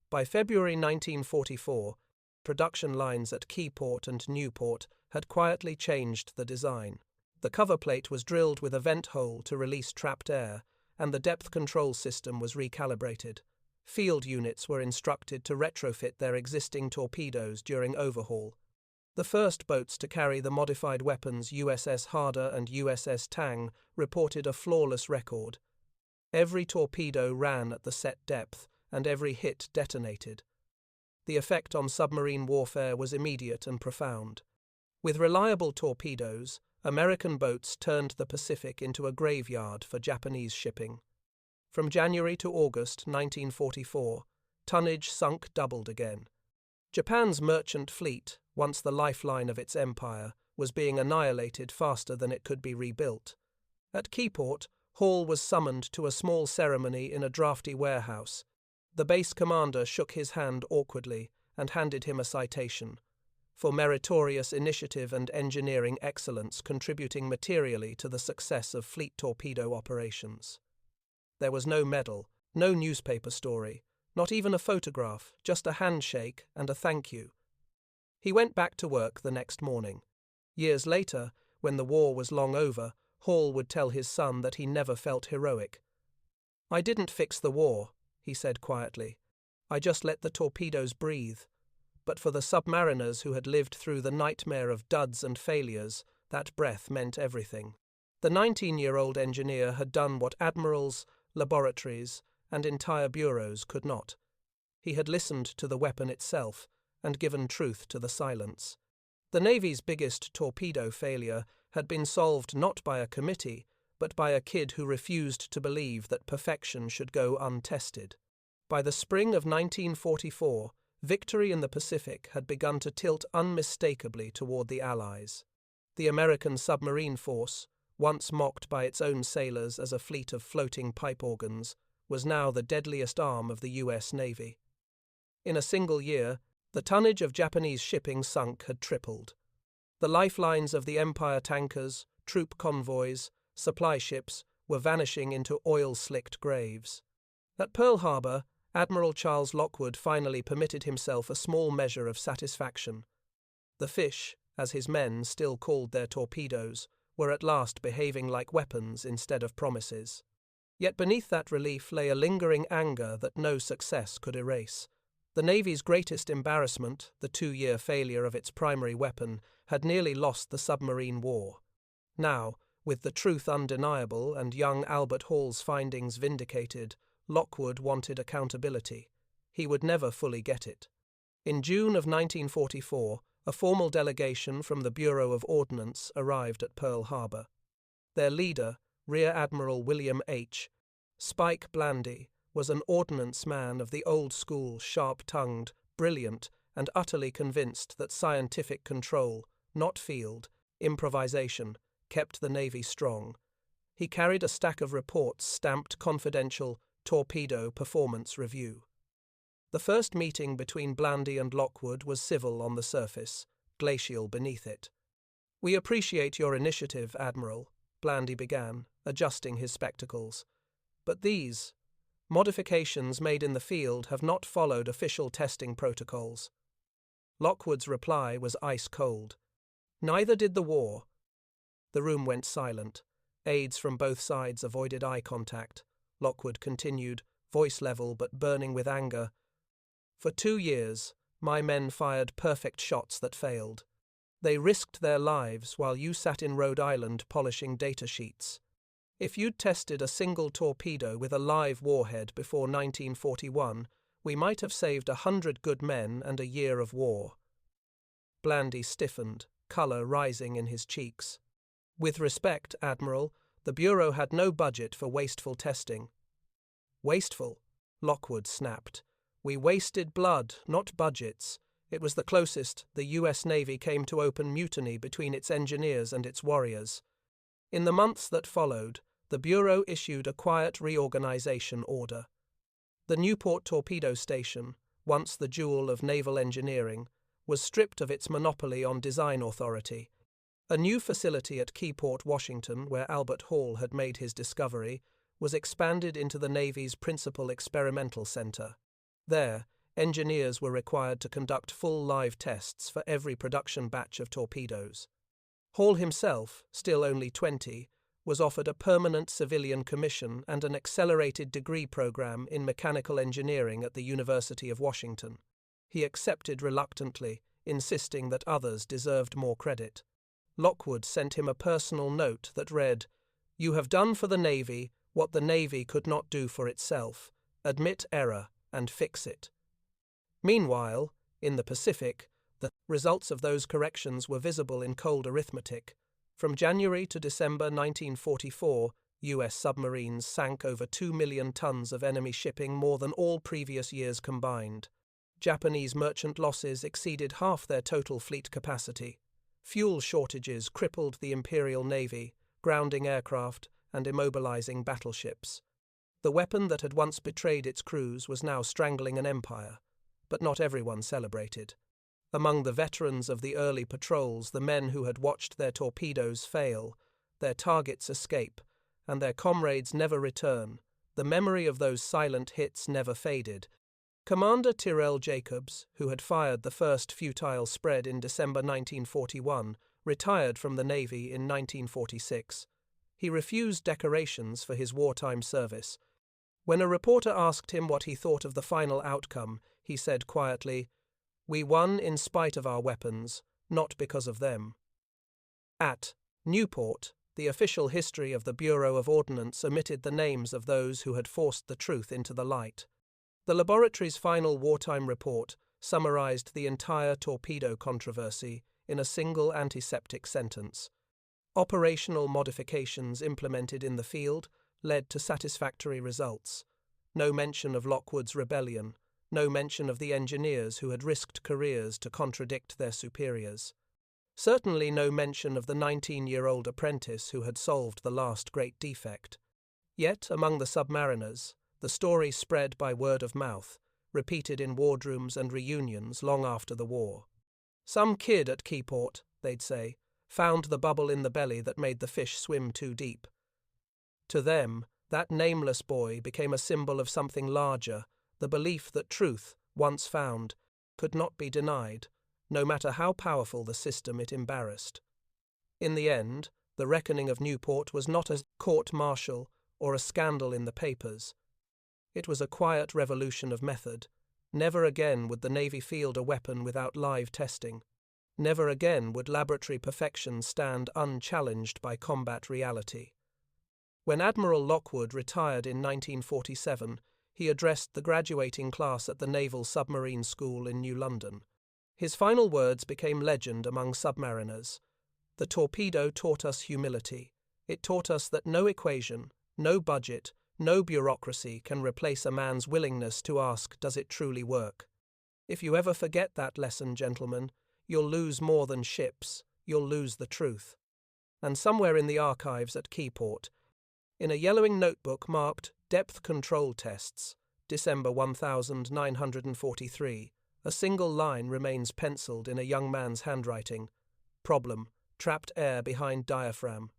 By February 1944, production lines at Newport and Newport had quietly changed the design. The cover plate was drilled with a vent hole to release trapped air, and the depth control system was recalibrated. Field units were instructed to retrofit their existing torpedoes during overhaul. The first boats to carry the modified weapons USS Harder and USS Tang reported a flawless record. Every torpedo ran at the set depth, and every hit detonated. The effect on submarine warfare was immediate and profound. With reliable torpedoes, American boats turned the Pacific into a graveyard for Japanese shipping. From January to August 1944, tonnage sunk doubled again. Japan's merchant fleet, once the lifeline of its empire, was being annihilated faster than it could be rebuilt. At Newport, Hall was summoned to a small ceremony in a drafty warehouse. The base commander shook his hand awkwardly and handed him a citation for meritorious initiative and engineering excellence contributing materially to the success of fleet torpedo operations. There was no medal, no newspaper story, not even a photograph, just a handshake and a thank you. He went back to work the next morning. Years later, when the war was long over, Hall would tell his son that he never felt heroic. "I didn't fix the war," he said quietly. "I just let the torpedoes breathe." But for the submariners who had lived through the nightmare of duds and failures, that breath meant everything. The 19-year-old engineer had done what admirals, laboratories, and entire bureaus could not. He had listened to the weapon itself and given truth to the silence. The Navy's biggest torpedo failure had been solved not by a committee, but by a kid who refused to believe that perfection should go untested. By the spring of 1944, victory in the Pacific had begun to tilt unmistakably toward the Allies. The American submarine force, once mocked by its own sailors as a fleet of floating pipe organs, was now the deadliest arm of the U.S. Navy. In a single year, the tonnage of Japanese shipping sunk had tripled. The lifelines of the Empire tankers, troop convoys, supply ships were vanishing into oil-slicked graves. At Pearl Harbor, Admiral Charles Lockwood finally permitted himself a small measure of satisfaction. The fish, as his men still called their torpedoes, were at last behaving like weapons instead of promises. Yet beneath that relief lay a lingering anger that no success could erase. The Navy's greatest embarrassment, the 2-year failure of its primary weapon, had nearly lost the submarine war. Now, with the truth undeniable and young Albert Hall's findings vindicated, Lockwood wanted accountability. He would never fully get it. In June of 1944, a formal delegation from the Bureau of Ordnance arrived at Pearl Harbor. Their leader, Rear Admiral William H. Spike Blandy, was an ordnance man of the old school, sharp-tongued, brilliant, and utterly convinced that scientific control, not field, improvisation, kept the Navy strong. He carried a stack of reports stamped confidential Torpedo Performance Review. The first meeting between Blandy and Lockwood was civil on the surface, glacial beneath it. "We appreciate your initiative, Admiral," Blandy began, adjusting his spectacles. "But these modifications made in the field have not followed official testing protocols." Lockwood's reply was ice cold. "Neither did the war." The room went silent. Aides from both sides avoided eye contact. Lockwood continued, voice level but burning with anger. "For 2 years, my men fired perfect shots that failed. They risked their lives while you sat in Rhode Island polishing data sheets. If you'd tested a single torpedo with a live warhead before 1941, we might have saved 100 good men and a year of war." Blandy stiffened, color rising in his cheeks. "With respect, Admiral, the Bureau had no budget for wasteful testing." "Wasteful?" Lockwood snapped. "We wasted blood, not budgets. It was the closest the U.S. Navy came to open mutiny between its engineers and its warriors." In the months that followed, the Bureau issued a quiet reorganization order. The Newport torpedo station, once the jewel of naval engineering, was stripped of its monopoly on design authority. A new facility at Keyport, Washington, where Albert Hall had made his discovery, was expanded into the Navy's principal experimental center. There, engineers were required to conduct full live tests for every production batch of torpedoes. Hall himself, still only 20, was offered a permanent civilian commission and an accelerated degree program in mechanical engineering at the University of Washington. He accepted reluctantly, insisting that others deserved more credit. Lockwood sent him a personal note that read, "You have done for the Navy what the Navy could not do for itself. Admit error and fix it." Meanwhile, in the Pacific, the results of those corrections were visible in cold arithmetic. From January to December 1944, U.S. submarines sank over 2 million tons of enemy shipping, more than all previous years combined. Japanese merchant losses exceeded half their total fleet capacity. Fuel shortages crippled the Imperial Navy, grounding aircraft and immobilizing battleships. The weapon that had once betrayed its crews was now strangling an empire, but not everyone celebrated. Among the veterans of the early patrols, the men who had watched their torpedoes fail, their targets escape, and their comrades never return, the memory of those silent hits never faded. Commander Tyrrell Jacobs, who had fired the first futile spread in December 1941, retired from the Navy in 1946. He refused decorations for his wartime service. When a reporter asked him what he thought of the final outcome, he said quietly, "We won in spite of our weapons, not because of them." At Newport, the official history of the Bureau of Ordnance omitted the names of those who had forced the truth into the light. The laboratory's final wartime report summarized the entire torpedo controversy in a single antiseptic sentence. Operational modifications implemented in the field led to satisfactory results. No mention of Lockwood's rebellion, no mention of the engineers who had risked careers to contradict their superiors. Certainly no mention of the 19-year-old apprentice who had solved the last great defect. Yet, among the submariners, the story spread by word of mouth, repeated in wardrooms and reunions long after the war. "Some kid at Keyport," they'd say, "found the bubble in the belly that made the fish swim too deep." To them, that nameless boy became a symbol of something larger, the belief that truth, once found, could not be denied, no matter how powerful the system it embarrassed. In the end, the reckoning of Newport was not a court-martial or a scandal in the papers. It was a quiet revolution of method. Never again would the Navy field a weapon without live testing. Never again would laboratory perfection stand unchallenged by combat reality. When Admiral Lockwood retired in 1947, he addressed the graduating class at the Naval Submarine School in New London. His final words became legend among submariners. "The torpedo taught us humility. It taught us that no equation, no budget, no bureaucracy can replace a man's willingness to ask, does it truly work? If you ever forget that lesson, gentlemen, you'll lose more than ships, you'll lose the truth." And somewhere in the archives at Keyport, in a yellowing notebook marked Depth Control Tests, December 1943, a single line remains penciled in a young man's handwriting. Problem: trapped air behind diaphragm.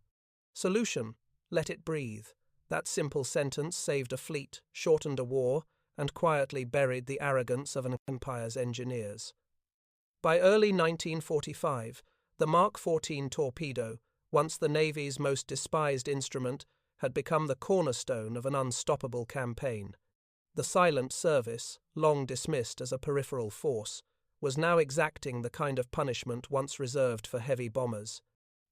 Solution: let it breathe. That simple sentence saved a fleet, shortened a war, and quietly buried the arrogance of an empire's engineers. By early 1945, the Mark 14 torpedo, once the Navy's most despised instrument, had become the cornerstone of an unstoppable campaign. The silent service, long dismissed as a peripheral force, was now exacting the kind of punishment once reserved for heavy bombers.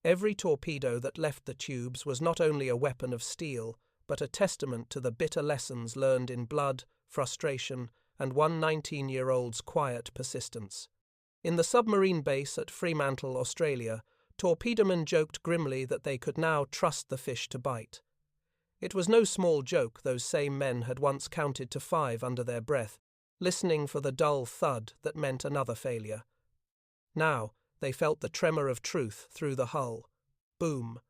Every torpedo that left the tubes was not only a weapon of steel, but a testament to the bitter lessons learned in blood, frustration, and one 19-year-old's quiet persistence. In the submarine base at Fremantle, Australia, torpedomen joked grimly that they could now trust the fish to bite. It was no small joke those same men had once counted to 5 under their breath, listening for the dull thud that meant another failure. Now they felt the tremor of truth through the hull. Boom.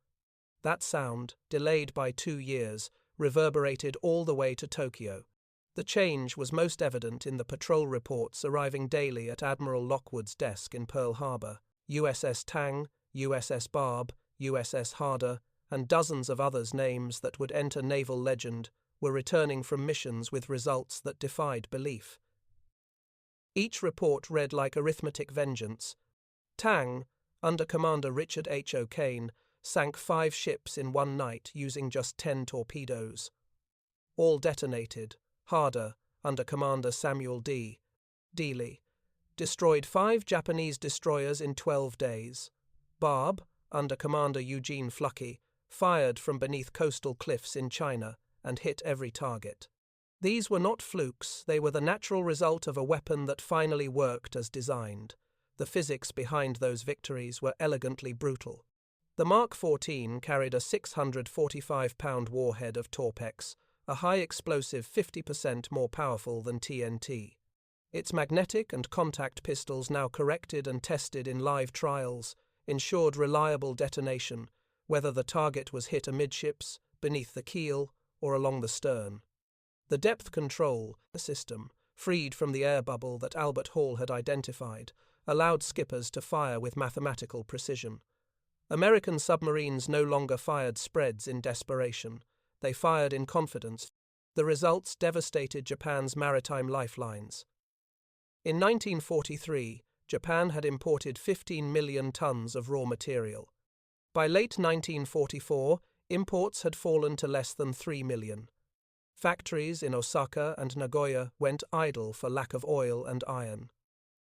That sound, delayed by 2 years, reverberated all the way to Tokyo. The change was most evident in the patrol reports arriving daily at Admiral Lockwood's desk in Pearl Harbor. USS Tang, USS Barb, USS Harder, and dozens of others' names that would enter naval legend were returning from missions with results that defied belief. Each report read like arithmetic vengeance. Tang, under Commander Richard H. O'Kane, sank 5 ships in one night using just 10 torpedoes. All detonated. Harder, under Commander Samuel D. Dealey, destroyed 5 Japanese destroyers in 12 days. Barb, under Commander Eugene Fluckey, fired from beneath coastal cliffs in China and hit every target. These were not flukes, they were the natural result of a weapon that finally worked as designed. The physics behind those victories were elegantly brutal. The Mark 14 carried a 645-pound warhead of Torpex, a high-explosive 50% more powerful than TNT. Its magnetic and contact pistols, now corrected and tested in live trials, ensured reliable detonation, whether the target was hit amidships, beneath the keel, or along the stern. The depth control system, freed from the air bubble that Albert Hall had identified, allowed skippers to fire with mathematical precision. American submarines no longer fired spreads in desperation. They fired in confidence. The results devastated Japan's maritime lifelines. In 1943, Japan had imported 15 million tons of raw material. By late 1944, imports had fallen to less than 3 million. Factories in Osaka and Nagoya went idle for lack of oil and iron.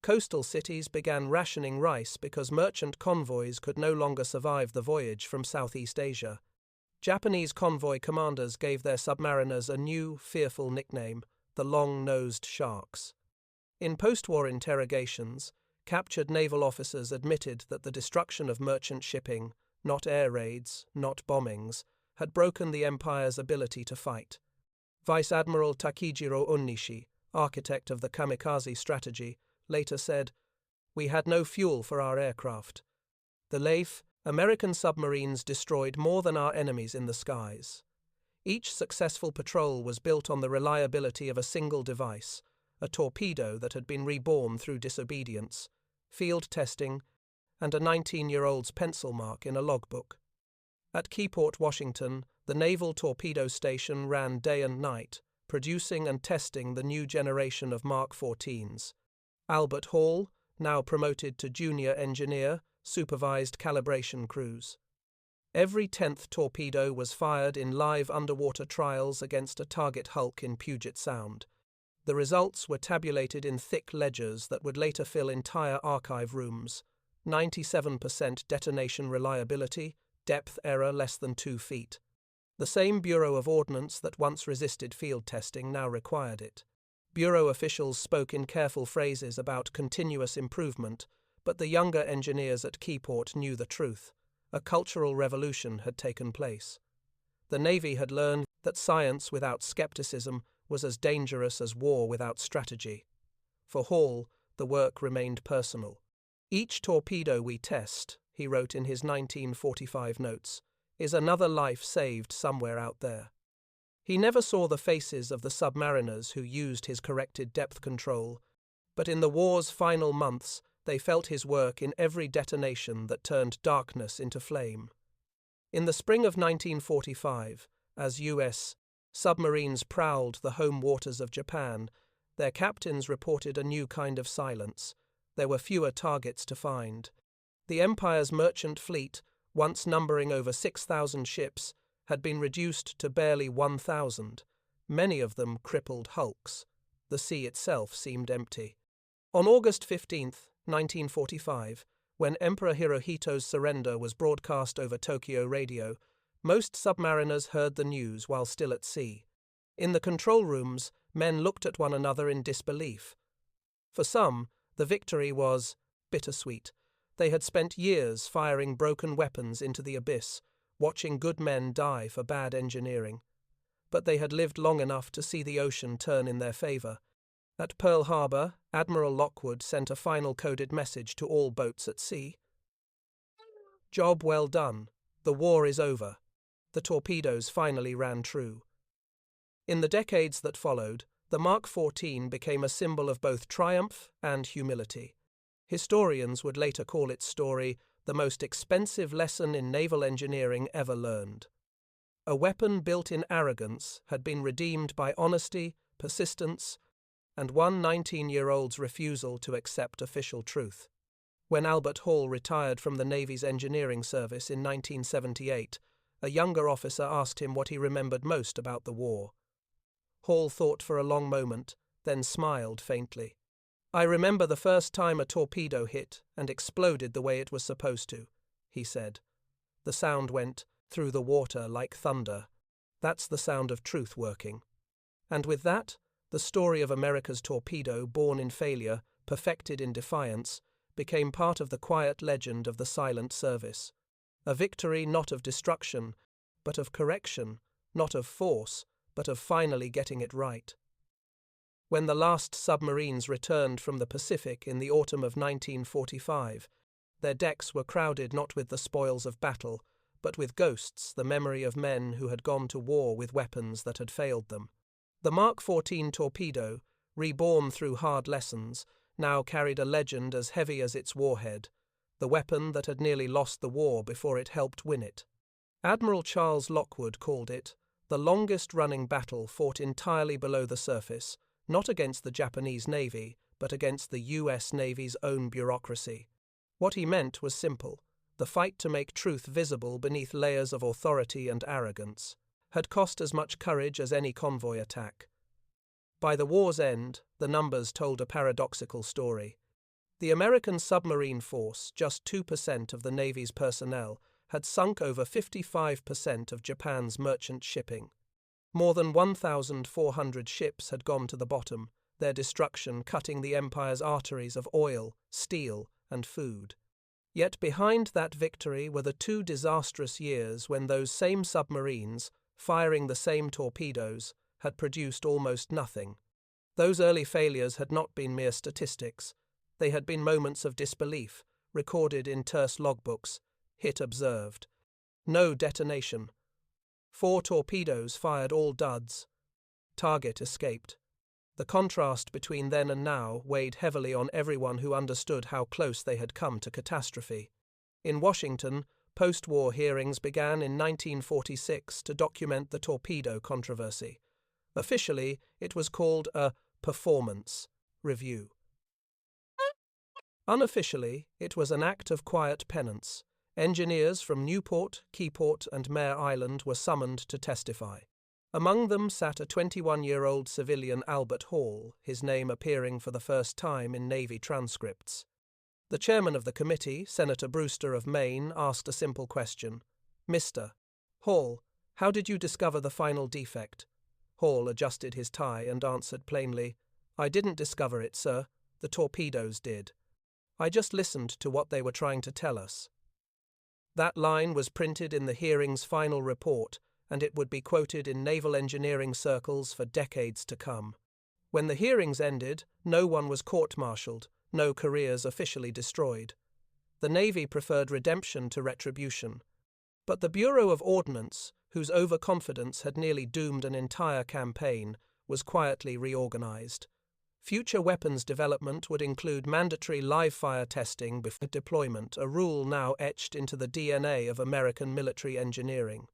Coastal cities began rationing rice because merchant convoys could no longer survive the voyage from Southeast Asia. Japanese convoy commanders gave their submariners a new, fearful nickname, the long-nosed sharks. In post-war interrogations, captured naval officers admitted that the destruction of merchant shipping, not air raids, not bombings, had broken the empire's ability to fight. Vice Admiral Takijiro Onishi, architect of the kamikaze strategy, later said, "We had no fuel for our aircraft. The Leif, American submarines destroyed more than our enemies in the skies." Each successful patrol was built on the reliability of a single device, a torpedo that had been reborn through disobedience, field testing, and a 19-year-old's pencil mark in a logbook. At Keyport, Washington, the Naval Torpedo Station ran day and night, producing and testing the new generation of Mark 14s. Albert Hall, now promoted to junior engineer, supervised calibration crews. Every 10th torpedo was fired in live underwater trials against a target hulk in Puget Sound. The results were tabulated in thick ledgers that would later fill entire archive rooms. 97% detonation reliability, depth error less than 2 feet. The same Bureau of Ordnance that once resisted field testing now required it. Bureau officials spoke in careful phrases about continuous improvement, but the younger engineers at Keyport knew the truth. A cultural revolution had taken place. The Navy had learned that science without skepticism was as dangerous as war without strategy. For Hall, the work remained personal. "Each torpedo we test," he wrote in his 1945 notes, "is another life saved somewhere out there." He never saw the faces of the submariners who used his corrected depth control, but in the war's final months they felt his work in every detonation that turned darkness into flame. In the spring of 1945, as U.S. submarines prowled the home waters of Japan, their captains reported a new kind of silence. There were fewer targets to find. The Empire's merchant fleet, once numbering over 6,000 ships, had been reduced to barely 1,000, many of them crippled hulks. The sea itself seemed empty. On August 15, 1945, when Emperor Hirohito's surrender was broadcast over Tokyo radio, most submariners heard the news while still at sea. In the control rooms, men looked at one another in disbelief. For some, the victory was bittersweet. They had spent years firing broken weapons into the abyss, watching good men die for bad engineering. But they had lived long enough to see the ocean turn in their favor. At Pearl Harbor, Admiral Lockwood sent a final coded message to all boats at sea. "Job well done. The war is over." The torpedoes finally ran true. In the decades that followed, the Mark 14 became a symbol of both triumph and humility. Historians would later call its story the most expensive lesson in naval engineering ever learned. A weapon built in arrogance had been redeemed by honesty, persistence, and one 19-year-old's refusal to accept official truth. When Albert Hall retired from the Navy's engineering service in 1978, a younger officer asked him what he remembered most about the war. Hall thought for a long moment, then smiled faintly. "I remember the first time a torpedo hit and exploded the way it was supposed to," he said. "The sound went through the water like thunder. That's the sound of truth working." And with that, the story of America's torpedo, born in failure, perfected in defiance, became part of the quiet legend of the silent service. A victory not of destruction, but of correction, not of force, but of finally getting it right. When the last submarines returned from the Pacific in the autumn of 1945, their decks were crowded not with the spoils of battle, but with ghosts, the memory of men who had gone to war with weapons that had failed them. The Mark 14 torpedo, reborn through hard lessons, now carried a legend as heavy as its warhead, the weapon that had nearly lost the war before it helped win it. Admiral Charles Lockwood called it the longest-running battle fought entirely below the surface, not against the Japanese Navy, but against the U.S. Navy's own bureaucracy. What he meant was simple. The fight to make truth visible beneath layers of authority and arrogance had cost as much courage as any convoy attack. By the war's end, the numbers told a paradoxical story. The American submarine force, just 2% of the Navy's personnel, had sunk over 55% of Japan's merchant shipping. More than 1,400 ships had gone to the bottom, their destruction cutting the Empire's arteries of oil, steel, and food. Yet behind that victory were the 2 disastrous years when those same submarines, firing the same torpedoes, had produced almost nothing. Those early failures had not been mere statistics. They had been moments of disbelief, recorded in terse logbooks. Hit observed. No detonation. 4 torpedoes fired all duds. Target escaped. The contrast between then and now weighed heavily on everyone who understood how close they had come to catastrophe. In Washington, post-war hearings began in 1946 to document the torpedo controversy. Officially, it was called a performance review. Unofficially, it was an act of quiet penance. Engineers from Newport, Keyport, and Mare Island were summoned to testify. Among them sat a 21-year-old civilian Albert Hall, his name appearing for the first time in Navy transcripts. The chairman of the committee, Senator Brewster of Maine, asked a simple question. Mr. Hall, how did you discover the final defect? Hall adjusted his tie and answered plainly, I didn't discover it, sir. The torpedoes did. I just listened to what they were trying to tell us. That line was printed in the hearing's final report, and it would be quoted in naval engineering circles for decades to come. When the hearings ended, no one was court-martialed, no careers officially destroyed. The Navy preferred redemption to retribution. But the Bureau of Ordnance, whose overconfidence had nearly doomed an entire campaign, was quietly reorganized. Future weapons development would include mandatory live-fire testing before deployment, a rule now etched into the DNA of American military engineering.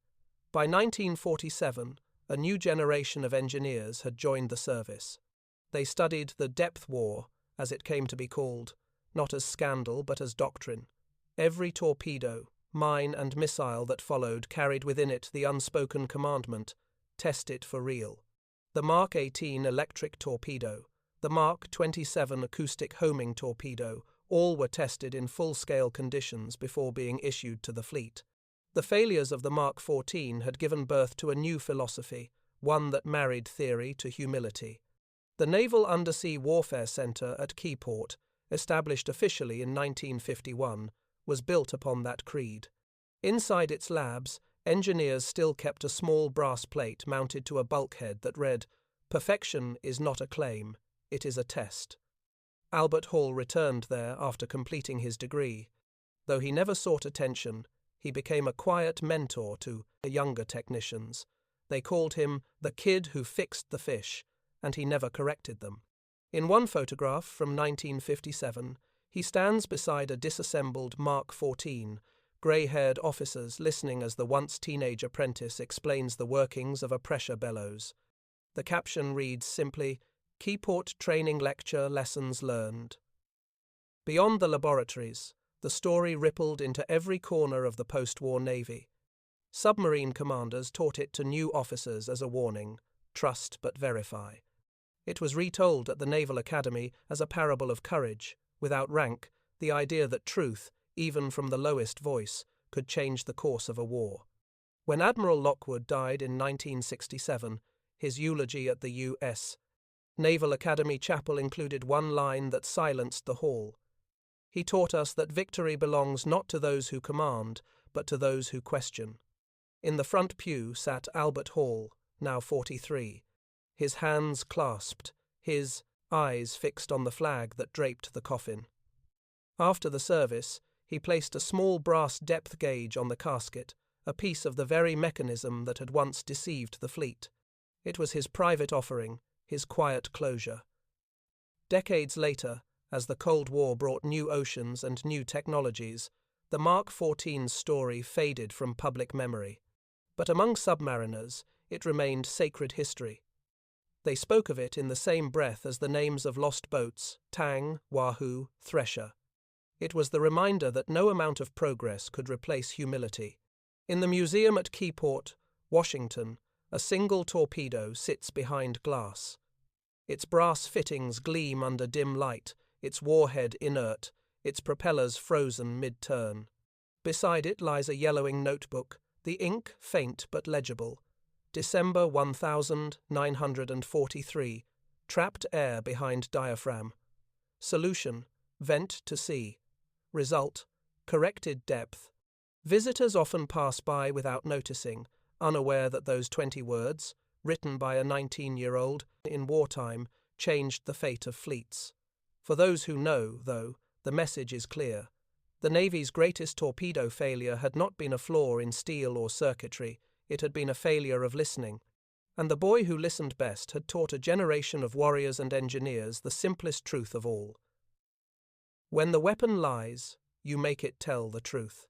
By 1947, a new generation of engineers had joined the service. They studied the depth war, as it came to be called, not as scandal but as doctrine. Every torpedo, mine and missile that followed carried within it the unspoken commandment, test it for real. The Mark 18 electric torpedo, the Mark 27 acoustic homing torpedo, all were tested in full-scale conditions before being issued to the fleet. The failures of the Mark 14 had given birth to a new philosophy, one that married theory to humility. The Naval Undersea Warfare Center at Newport, established officially in 1951, was built upon that creed. Inside its labs, engineers still kept a small brass plate mounted to a bulkhead that read, "Perfection is not a claim, it is a test." Albert Hall returned there after completing his degree. Though he never sought attention, he became a quiet mentor to the younger technicians. They called him the kid who fixed the fish, and he never corrected them. In one photograph from 1957, he stands beside a disassembled Mark 14, grey-haired officers listening as the once teenage apprentice explains the workings of a pressure bellows. The caption reads simply, Newport Training Lecture Lessons Learned. Beyond the laboratories, the story rippled into every corner of the post-war Navy. Submarine commanders taught it to new officers as a warning, trust but verify. It was retold at the Naval Academy as a parable of courage, without rank, the idea that truth, even from the lowest voice, could change the course of a war. When Admiral Lockwood died in 1967, his eulogy at the U.S. Naval Academy Chapel included one line that silenced the hall. He taught us that victory belongs not to those who command, but to those who question. In the front pew sat Albert Hall, now 43, his hands clasped, his eyes fixed on the flag that draped the coffin. After the service, he placed a small brass depth gauge on the casket, a piece of the very mechanism that had once deceived the fleet. It was his private offering, his quiet closure. Decades later, as the Cold War brought new oceans and new technologies, the Mark 14's story faded from public memory. But among submariners, it remained sacred history. They spoke of it in the same breath as the names of lost boats, Tang, Wahoo, Thresher. It was the reminder that no amount of progress could replace humility. In the museum at Newport, Washington, a single torpedo sits behind glass. Its brass fittings gleam under dim light, its warhead inert, its propellers frozen mid-turn. Beside it lies a yellowing notebook, the ink faint but legible. December 1943, trapped air behind diaphragm. Solution, vent to sea. Result, corrected depth. Visitors often pass by without noticing, unaware that those 20 words, written by a 19-year-old in wartime, changed the fate of fleets. For those who know, though, the message is clear. The Navy's greatest torpedo failure had not been a flaw in steel or circuitry, it had been a failure of listening. And the boy who listened best had taught a generation of warriors and engineers the simplest truth of all. When the weapon lies, you make it tell the truth.